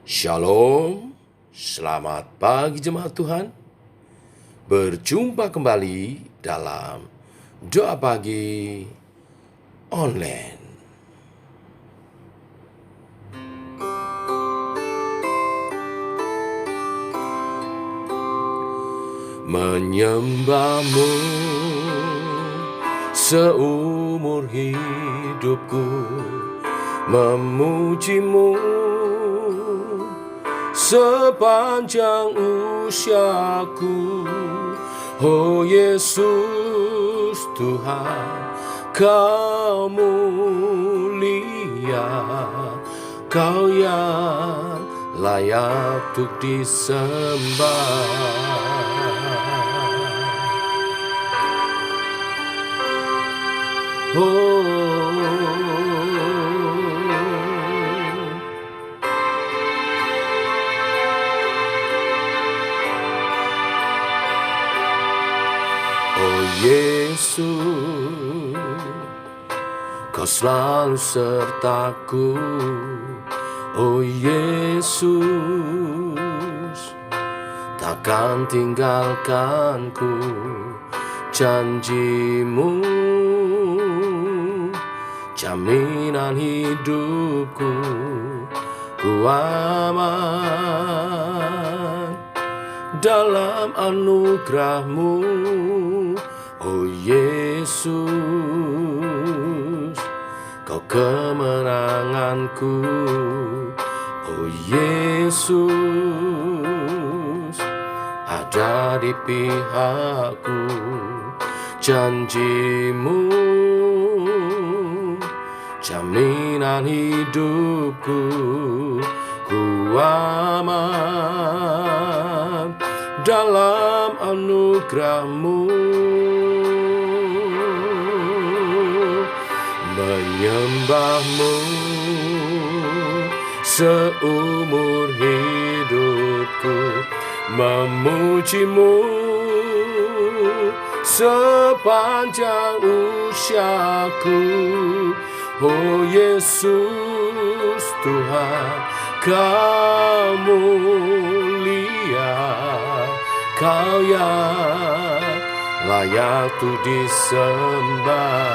Shalom, selamat pagi jemaat Tuhan. Berjumpa kembali dalam doa pagi online. Menyembahmu seumur hidupku, memujimu sepanjang usiaku. Oh Yesus Tuhan, Kau mulia, Kau yang layak untuk disembah. Oh Yesus, Kau selalu sertaku. Oh Yesus, takkan tinggalkanku. Janjimu jaminan hidupku, ku aman dalam anugerah-Mu. Oh Yesus, Kau kemenanganku. Oh Yesus, ada di pihakku. Janji-Mu jaminan hidupku, ku aman dalam anugerah-Mu. Menyembah-Mu seumur hidupku, memuji-Mu sepanjang usiaku. Oh Yesus Tuhan, Kau mulia, Kau yang layak untuk disembah.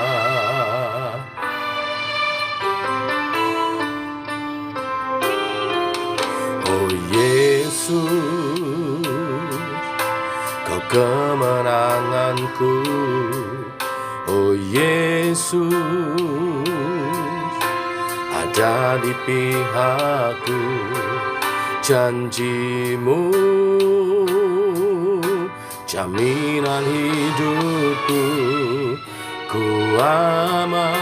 Oh Yesus, Kau kemenanganku. Oh Yesus, ada di pihakku. Janji-Mu jaminan hidupku, ku aman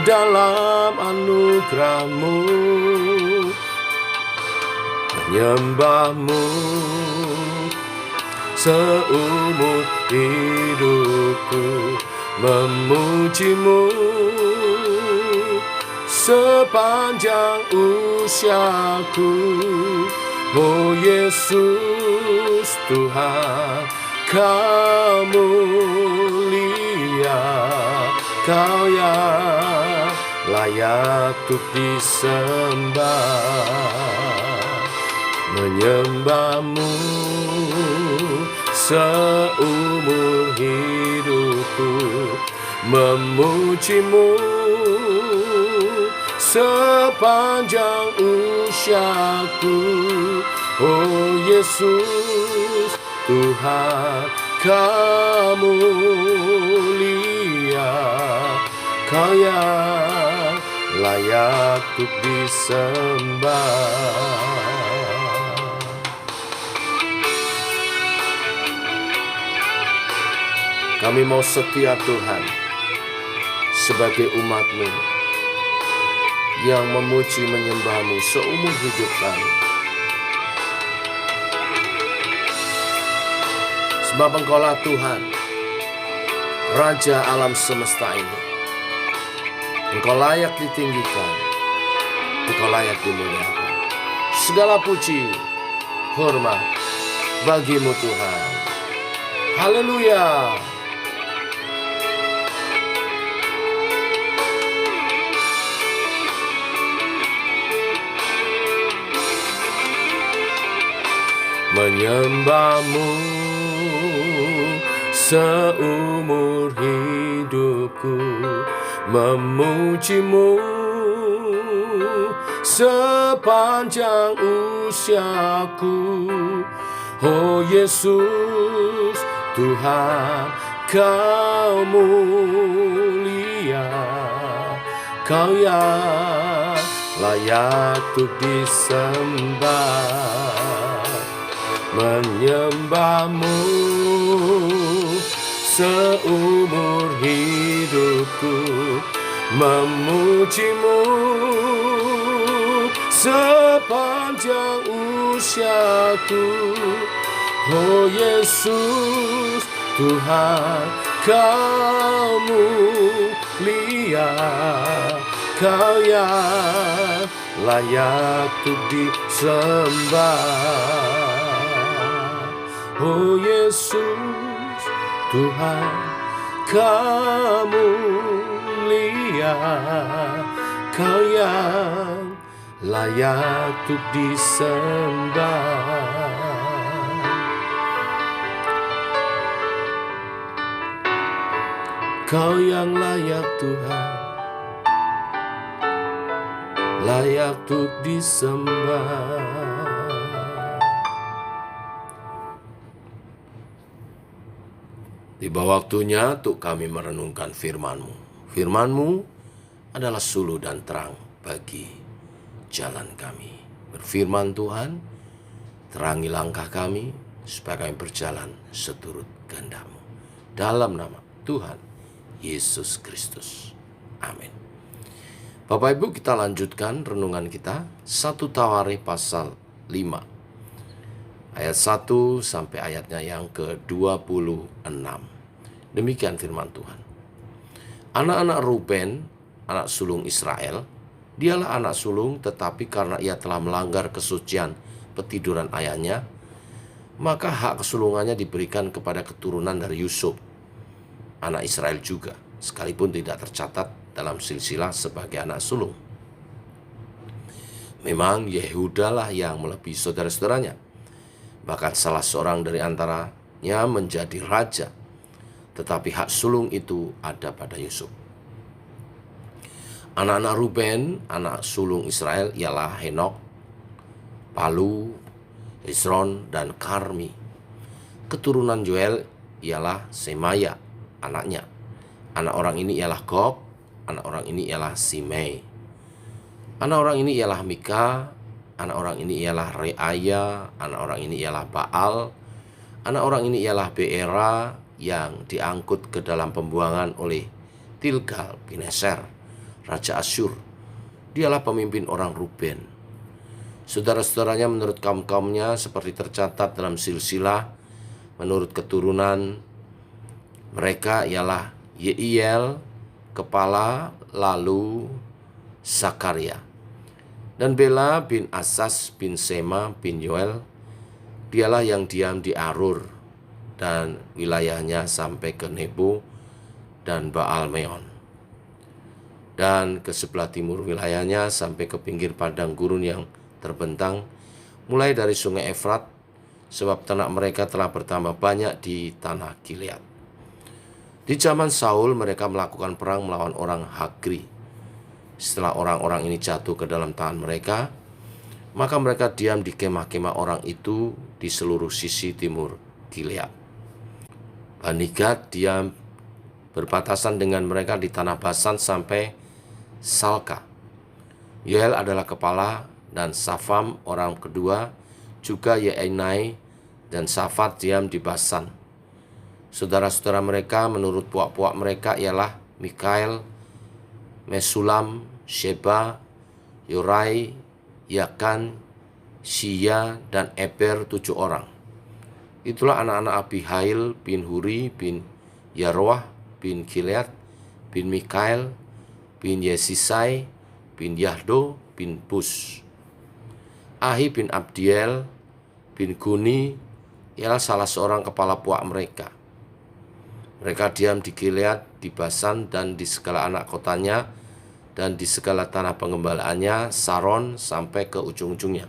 dalam anugerah-Mu. Menyembah-Mu seumur hidupku, memuji-Mu sepanjang usiaku. Oh Yesus Tuhan, Kau mulia, Kau yang layak untuk disembah. Menyembah-Mu seumur hidupku, memuji-Mu sepanjang usiaku. Oh Yesus Tuhan, Kau mulia, Kau yang layak untuk disembah. Kami mau setia Tuhan sebagai umat-Mu yang memuji menyembah-Mu seumur hidup kami. Sebab Engkaulah Tuhan, Raja alam semesta ini. Engkau layak ditinggikan, Engkau layak dimuliakan. Segala puji, hormat bagi-Mu Tuhan. Haleluya. menyembahmu seumur hidupku, memujimu sepanjang usiaku. Oh Yesus, Tuhan, Kau mulia, Kau yang layak untuk disembah. Menyembahmu seumur hidupku, memujimu sepanjang usiaku. Oh Yesus, Tuhan, Kau mulia, Kau yang layak untuk disembah. Oh Yesus, Tuhan, Kau mulia, Kau yang layak untuk disembah. Kau yang layak Tuhan, layak untuk disembah. Tiba waktunya untuk kami merenungkan firman-Mu. Firman-Mu adalah suluh dan terang bagi jalan kami. Berfirman Tuhan, terangi langkah kami supaya kami berjalan seturut kehendak-Mu. Dalam nama Tuhan Yesus Kristus. Amin. Bapak Ibu, kita lanjutkan renungan kita 1 Tawarikh pasal 5. Ayat 1 sampai ayatnya yang ke-26. Demikian firman Tuhan. Anak-anak Ruben, anak sulung Israel, dialah anak sulung, tetapi karena ia telah melanggar kesucian petiduran ayahnya, maka hak kesulungannya diberikan kepada keturunan dari Yusuf, anak Israel juga, sekalipun tidak tercatat dalam silsilah sebagai anak sulung. Memang Yehuda lah yang melebihi saudara-saudaranya. Bahkan salah seorang dari antaranya menjadi raja, tetapi hak sulung itu ada pada Yusuf. Anak-anak Ruben, anak sulung Israel, ialah Henok, Palu, Hezron, dan Karmi. Keturunan Joel ialah Semaya, anaknya. Anak orang ini ialah Gog, anak orang ini ialah Simei. Anak orang ini ialah Mika, anak orang ini ialah Reaya, anak orang ini ialah Baal, anak orang ini ialah Beera yang diangkut ke dalam pembuangan oleh Tilgal-Pineser, Raja Asyur. Dialah pemimpin orang Ruben. Saudara-saudaranya menurut kaum-kaumnya seperti tercatat dalam silsilah menurut keturunan mereka ialah Yeiel, kepala, lalu Zakaria. Dan Bela bin Asas bin Sema bin Yoel, dialah yang diam di Arur dan wilayahnya sampai ke Nebo dan Baal-Meon. Dan ke sebelah timur wilayahnya sampai ke pinggir padang gurun yang terbentang, mulai dari sungai Efrat, sebab ternak mereka telah bertambah banyak di tanah Gilead. Di zaman Saul mereka melakukan perang melawan orang Hagri. Setelah orang-orang ini jatuh ke dalam tangan mereka, maka mereka diam di kemah-kemah orang itu di seluruh sisi timur Gilead. Bani Gad diam berbatasan dengan mereka di tanah Basan sampai Salka. Yoel adalah kepala, dan Safam orang kedua, juga Ye'enai dan Safat diam di Basan. Saudara-saudara mereka menurut puak-puak mereka ialah Mikael, Mesulam, Sheba, Yorai, Yakan, Shia, dan Eber 7 orang. Itulah anak-anak Abihail bin Huri bin Yaroah bin Gilead bin Mikael bin Yesisai bin Yahdo bin Bus. Ahi bin Abdiel bin Guni ialah salah seorang kepala puak mereka. Mereka diam di Gilead, di Basan, dan di segala anak kotanya, dan di segala tanah pengembalaannya, Saron sampai ke ujung-ujungnya.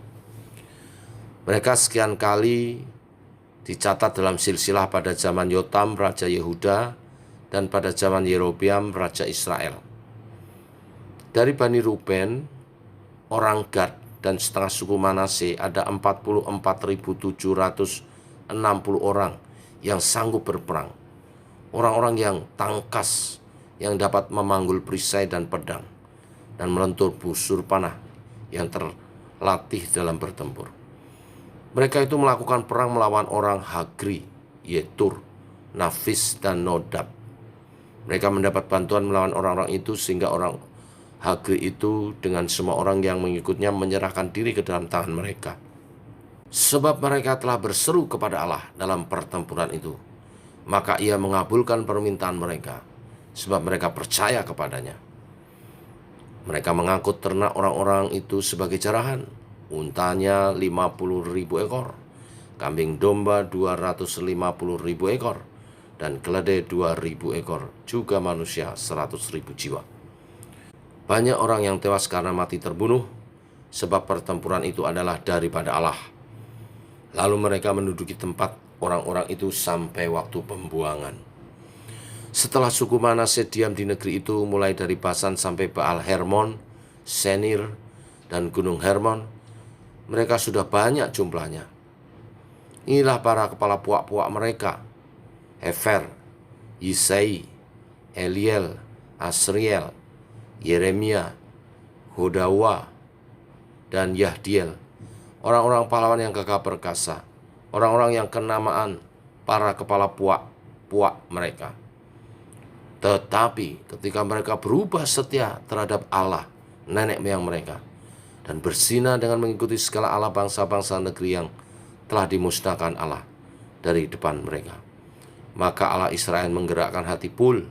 Mereka sekian kali dicatat dalam silsilah pada zaman Yotam, Raja Yehuda, dan pada zaman Yerobeam, Raja Israel. Dari Bani Ruben, orang Gad, dan setengah suku Manase ada 44.760 orang yang sanggup berperang. Orang-orang yang tangkas, yang dapat memanggul perisai dan pedang, dan melentur busur panah yang terlatih dalam bertempur. Mereka itu melakukan perang melawan orang Hagri, Yetur, Nafis, dan Nodab. Mereka mendapat bantuan melawan orang-orang itu sehingga orang Hagri itu dengan semua orang yang mengikutnya menyerahkan diri ke dalam tangan mereka. Sebab mereka telah berseru kepada Allah dalam pertempuran itu, maka ia mengabulkan permintaan mereka, sebab mereka percaya kepadanya. Mereka mengangkut ternak orang-orang itu sebagai jarahan, untanya 50.000 ekor, kambing domba 250.000 ekor, dan keledai 2.000 ekor, juga manusia 100.000 jiwa. Banyak orang yang tewas karena mati terbunuh, sebab pertempuran itu adalah daripada Allah. Lalu mereka menduduki tempat orang-orang itu sampai waktu pembuangan. Setelah suku Manase diam di negeri itu mulai dari Basan sampai Baal Hermon, Senir, dan Gunung Hermon, mereka sudah banyak jumlahnya. Inilah para kepala puak-puak mereka: Hefer, Yisai, Eliel, Asriel, Yeremia, Hodawa, dan Yahdiel. Orang-orang pahlawan yang gagah perkasa, orang-orang yang kenamaan para kepala puak-puak mereka. Tetapi ketika mereka berubah setia terhadap Allah, nenek moyang mereka, dan bersinah dengan mengikuti segala Allah bangsa-bangsa negeri yang telah dimusnahkan Allah dari depan mereka, maka Allah Israel menggerakkan hati Pul,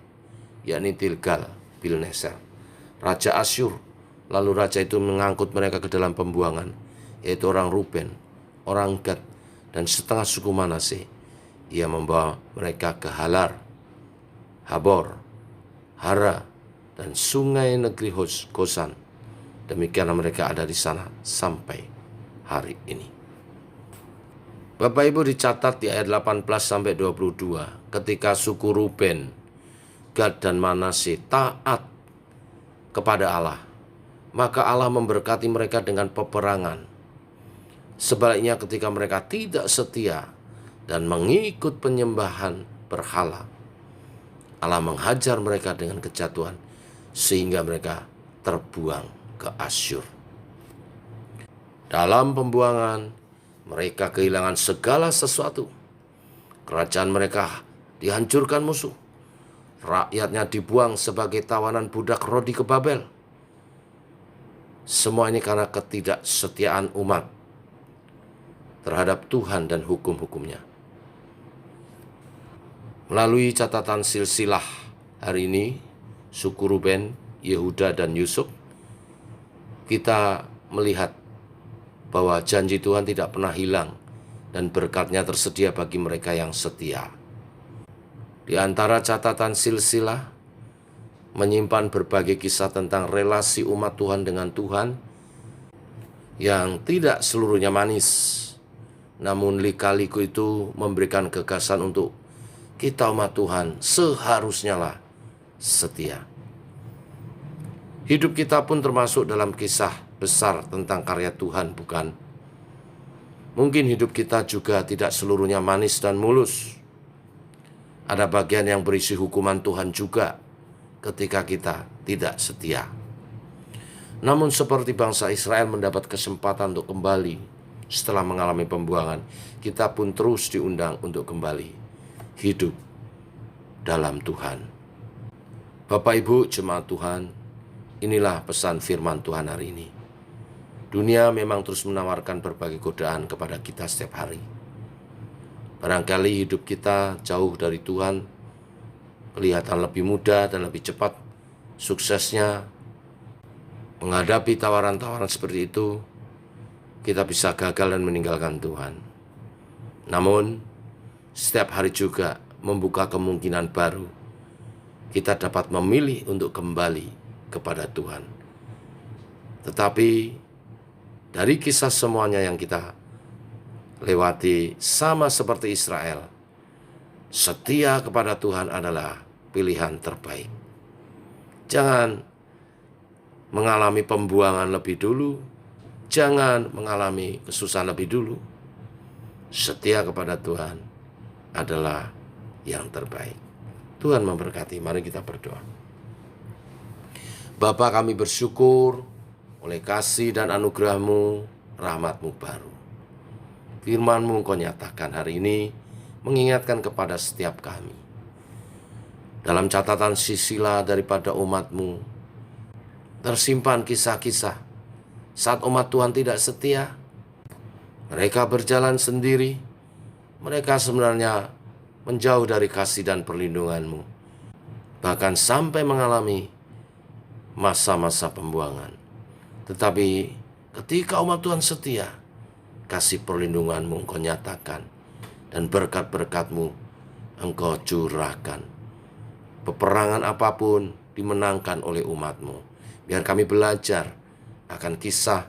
yakni Tilgal-Pilneser, Raja Asyur. Lalu raja itu mengangkut mereka ke dalam pembuangan, yaitu orang Ruben, orang Gad, dan setengah suku Manase. Ia membawa mereka ke Halar, Habor, Hara, dan sungai negeri Gosan. Demikianlah mereka ada di sana sampai hari ini. Bapak Ibu, dicatat di ayat 18 sampai 22, ketika suku Ruben, Gad, dan Manase taat kepada Allah, maka Allah memberkati mereka dengan peperangan. Sebaliknya ketika mereka tidak setia dan mengikut penyembahan berhala, Allah menghajar mereka dengan kejatuhan sehingga mereka terbuang ke Asyur. Dalam pembuangan, mereka kehilangan segala sesuatu. Kerajaan mereka dihancurkan musuh. Rakyatnya dibuang sebagai tawanan budak Rodi ke Babel. Semua ini karena ketidaksetiaan umat terhadap Tuhan dan hukum-hukumnya. Melalui catatan silsilah hari ini, suku Ruben, Yehuda, dan Yusuf, kita melihat bahwa janji Tuhan tidak pernah hilang dan berkat-Nya tersedia bagi mereka yang setia. Di antara catatan silsilah, menyimpan berbagai kisah tentang relasi umat Tuhan dengan Tuhan yang tidak seluruhnya manis, namun lika-liku itu memberikan gagasan untuk kita umat Tuhan seharusnya lah setia. Hidup kita pun termasuk dalam kisah besar tentang karya Tuhan, bukan? Mungkin hidup kita juga tidak seluruhnya manis dan mulus. Ada bagian yang berisi hukuman Tuhan juga ketika kita tidak setia. Namun seperti bangsa Israel mendapat kesempatan untuk kembali setelah mengalami pembuangan, kita pun terus diundang untuk kembali hidup dalam Tuhan. Bapak Ibu jemaat Tuhan, inilah pesan firman Tuhan hari ini. Dunia memang terus menawarkan berbagai godaan kepada kita setiap hari. Barangkali hidup kita jauh dari Tuhan, kelihatan lebih mudah dan lebih cepat suksesnya. Menghadapi tawaran-tawaran seperti itu, kita bisa gagal dan meninggalkan Tuhan. Namun, setiap hari juga membuka kemungkinan baru. Kita dapat memilih untuk kembali kepada Tuhan. Tetapi dari kisah semuanya yang kita lewati sama seperti Israel. Setia kepada Tuhan adalah pilihan terbaik. Jangan mengalami pembuangan lebih dulu, jangan mengalami kesusahan lebih dulu. Setia kepada Tuhan adalah yang terbaik. Tuhan memberkati. Mari kita berdoa. Bapa, kami bersyukur oleh kasih dan anugerah-Mu, rahmat-Mu baru. Firman-Mu Engkau nyatakan hari ini, mengingatkan kepada setiap kami. Dalam catatan sisila daripada umat-Mu, tersimpan kisah-kisah saat umat Tuhan tidak setia. Mereka berjalan sendiri. Mereka sebenarnya menjauh dari kasih dan perlindungan-Mu. Bahkan sampai mengalami masa-masa pembuangan. Tetapi ketika umat Tuhan setia, kasih perlindungan-Mu Engkau nyatakan, dan berkat-berkat-Mu Engkau curahkan. Peperangan apapun dimenangkan oleh umat-Mu. Biar kami belajar akan kisah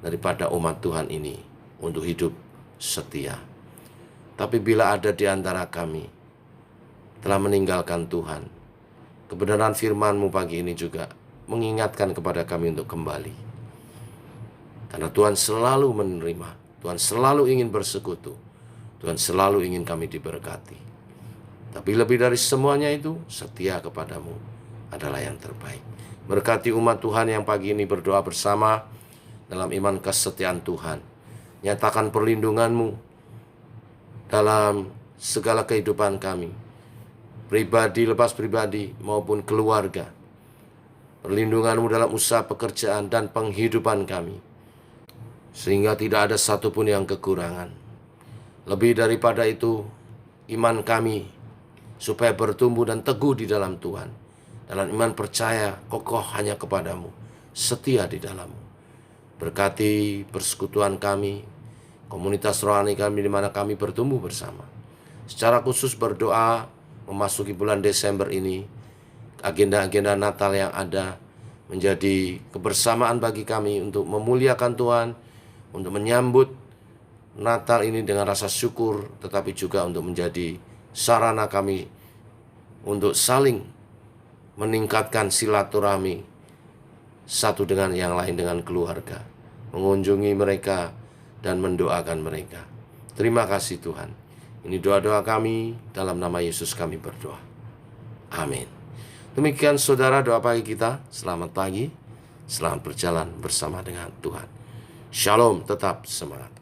daripada umat Tuhan ini untuk hidup setia. Tapi bila ada di antara kami telah meninggalkan Tuhan, kebenaran firman-Mu pagi ini juga mengingatkan kepada kami untuk kembali. Karena Tuhan selalu menerima, Tuhan selalu ingin bersekutu, Tuhan selalu ingin kami diberkati. Tapi lebih dari semuanya itu, setia kepadamu adalah yang terbaik. Berkati umat Tuhan yang pagi ini berdoa bersama dalam iman kesetiaan Tuhan. Nyatakan perlindungan-Mu dalam segala kehidupan kami, pribadi lepas pribadi maupun keluarga. Perlindungan-Mu dalam usaha pekerjaan dan penghidupan kami, sehingga tidak ada satupun yang kekurangan. Lebih daripada itu, iman kami supaya bertumbuh dan teguh di dalam Tuhan. Dalam iman percaya kokoh hanya kepadamu, setia di dalam-Mu. Berkati persekutuan kami, komunitas rohani kami di mana kami bertumbuh bersama. Secara khusus berdoa memasuki bulan Desember ini, agenda-agenda Natal yang ada menjadi kebersamaan bagi kami untuk memuliakan Tuhan, untuk menyambut Natal ini dengan rasa syukur, tetapi juga untuk menjadi sarana kami untuk saling meningkatkan silaturahmi satu dengan yang lain, dengan keluarga, mengunjungi mereka dan mendoakan mereka. Terima kasih Tuhan. Ini doa-doa kami, dalam nama Yesus kami berdoa. Amin. Demikian saudara doa pagi kita. Selamat pagi, selamat berjalan bersama dengan Tuhan. Shalom, tetap semangat.